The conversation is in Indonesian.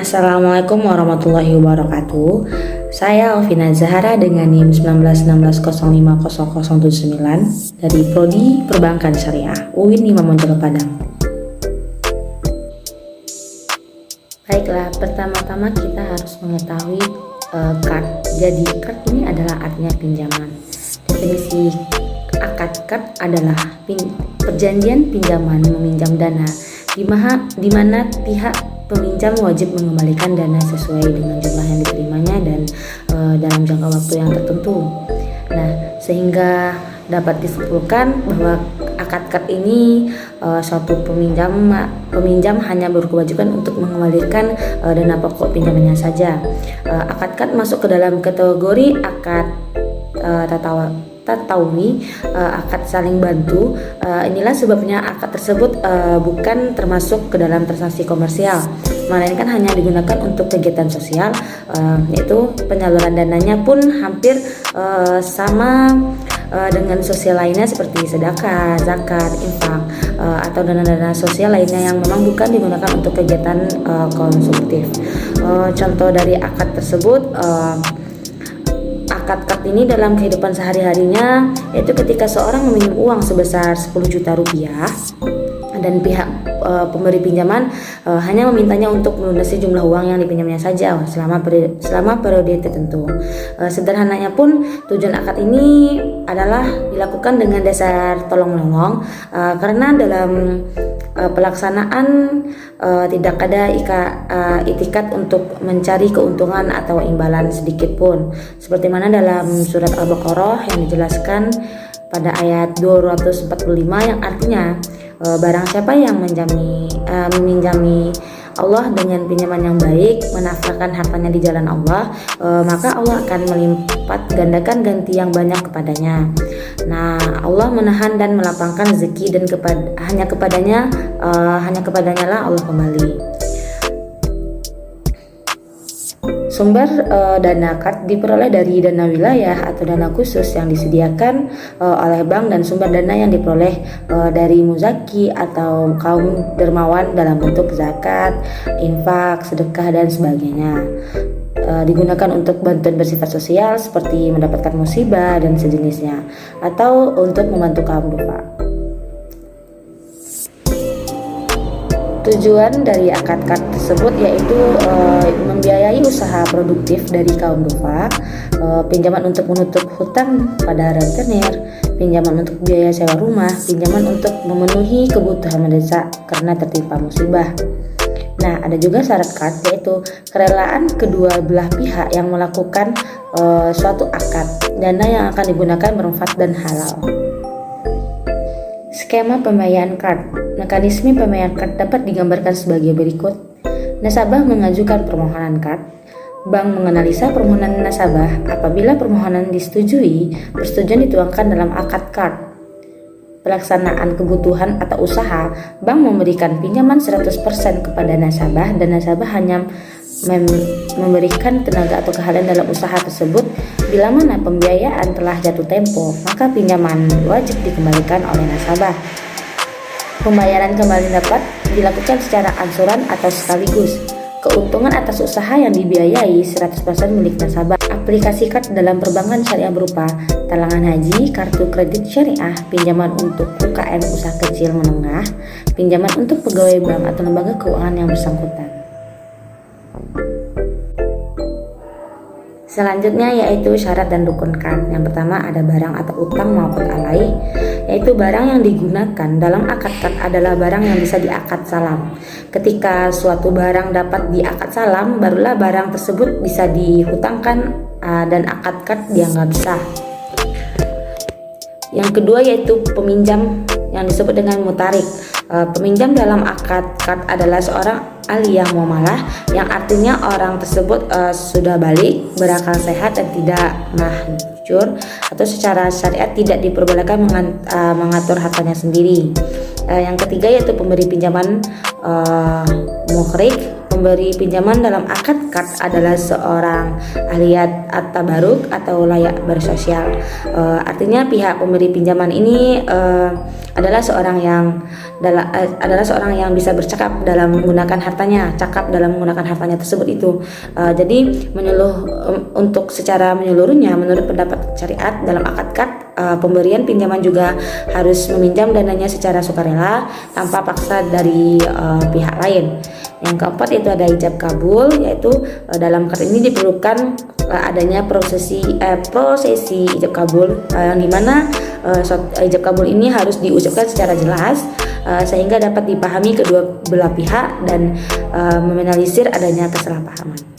Assalamualaikum warahmatullahi wabarakatuh. Saya Alvina Zahara dengan NIM 1916050079 dari Prodi Perbankan Syariah UIN Imam Bonjol Padang. Baiklah, pertama-tama kita harus mengetahui card. Jadi card ini adalah artinya pinjaman. Definisi akad card adalah perjanjian pinjaman meminjam dana di mana pihak peminjam wajib mengembalikan dana sesuai dengan jumlah yang diterimanya dan dalam jangka waktu yang tertentu. Nah, sehingga dapat disimpulkan bahwa akad card ini suatu peminjam hanya berkewajiban untuk mengembalikan dana pokok pinjamannya saja. Akad card masuk ke dalam kategori akad tatawuni, akad saling bantu. Inilah sebabnya akad tersebut bukan termasuk ke dalam transaksi komersial, melainkan hanya digunakan untuk kegiatan sosial, yaitu penyaluran dananya pun hampir sama dengan sosial lainnya seperti sedekah, zakat, infak, atau dana-dana sosial lainnya yang memang bukan digunakan untuk kegiatan konsumtif. Contoh dari akad tersebut, akad card ini dalam kehidupan sehari-harinya yaitu ketika seorang meminjam uang sebesar 10 juta rupiah dan pihak pemberi pinjaman hanya memintanya untuk melunasi jumlah uang yang dipinjamnya saja selama periode tertentu. Sederhananya pun tujuan akad ini adalah dilakukan dengan dasar tolong-menolong, karena dalam pelaksanaan tidak ada itikat untuk mencari keuntungan atau imbalan sedikit pun, seperti mana dalam surat Al-Baqarah yang dijelaskan pada ayat 245 yang artinya barang siapa yang meminjami Allah dengan pinjaman yang baik, menafkahkan hartanya di jalan Allah, maka Allah akan melipat gandakan ganti yang banyak kepadanya. Nah, Allah menahan dan melapangkan rezeki dan hanya kepadanya lah Allah kembali. Sumber dana card diperoleh dari dana wilayah atau dana khusus yang disediakan oleh bank dan sumber dana yang diperoleh dari muzaki atau kaum dermawan dalam bentuk zakat, infak, sedekah dan sebagainya. Digunakan untuk bantuan bersifat sosial seperti mendapatkan musibah dan sejenisnya, atau untuk membantu kaum duka. Tujuan dari akad card tersebut yaitu membiayai usaha produktif dari kaum dufa, pinjaman untuk menutup hutang pada rentenir, pinjaman untuk biaya sewa rumah, pinjaman untuk memenuhi kebutuhan mendesak karena tertimpa musibah. Nah, ada juga syarat card yaitu kerelaan kedua belah pihak yang melakukan suatu akad. Dana yang akan digunakan bermanfaat dan halal. Skema pembayaran card. Mekanisme pembayaran card dapat digambarkan sebagai berikut. Nasabah mengajukan permohonan card. Bank menganalisa permohonan nasabah. Apabila permohonan disetujui, persetujuan dituangkan dalam akad card. Pelaksanaan kebutuhan atau usaha, bank memberikan pinjaman 100% kepada nasabah dan nasabah hanya memberikan tenaga atau keahlian dalam usaha tersebut. Bila mana pembiayaan telah jatuh tempo, maka pinjaman wajib dikembalikan oleh nasabah. Pembayaran kembali dapat dilakukan secara angsuran atau sekaligus. Keuntungan atas usaha yang dibiayai 100% milik nasabah. Aplikasi card dalam perbankan syariah berupa talangan haji, kartu kredit syariah, pinjaman untuk UKM usaha kecil menengah, pinjaman untuk pegawai bank atau lembaga keuangan yang bersangkutan. Selanjutnya yaitu syarat dan rukun card. Yang pertama ada barang atau utang maupun alai, yaitu barang yang digunakan dalam akad card adalah barang yang bisa diakad salam. Ketika suatu barang dapat diakad salam, barulah barang tersebut bisa dihutangkan dan akad card dianggap sah. Yang kedua yaitu peminjam yang disebut dengan mutarik. Peminjam dalam akad card adalah seorang ahli yang muamalah, yang artinya orang tersebut sudah balik, berakal sehat dan tidak mahjur atau secara syariat tidak diperbolehkan mengatur hartanya sendiri. Yang ketiga yaitu pemberi pinjaman mukhrik. pemberi pinjaman dalam akad kad adalah seorang ahli at-tabarruk atau layak bersosial. Artinya pihak pemberi pinjaman ini adalah seorang yang bisa bercakap dalam menggunakan hartanya, cakap dalam menggunakan hartanya tersebut itu. Jadi untuk secara menyeluruhnya, menurut pendapat syariat dalam akad kad, pemberian pinjaman juga harus meminjam dananya secara sukarela tanpa paksa dari pihak lain. Yang keempat itu ada ijab kabul, yaitu dalam akad ini diperlukan adanya prosesi ijab kabul, yang dimana ijab kabul ini harus diucapkan secara jelas sehingga dapat dipahami kedua belah pihak dan meminimalisir adanya kesalahpahaman.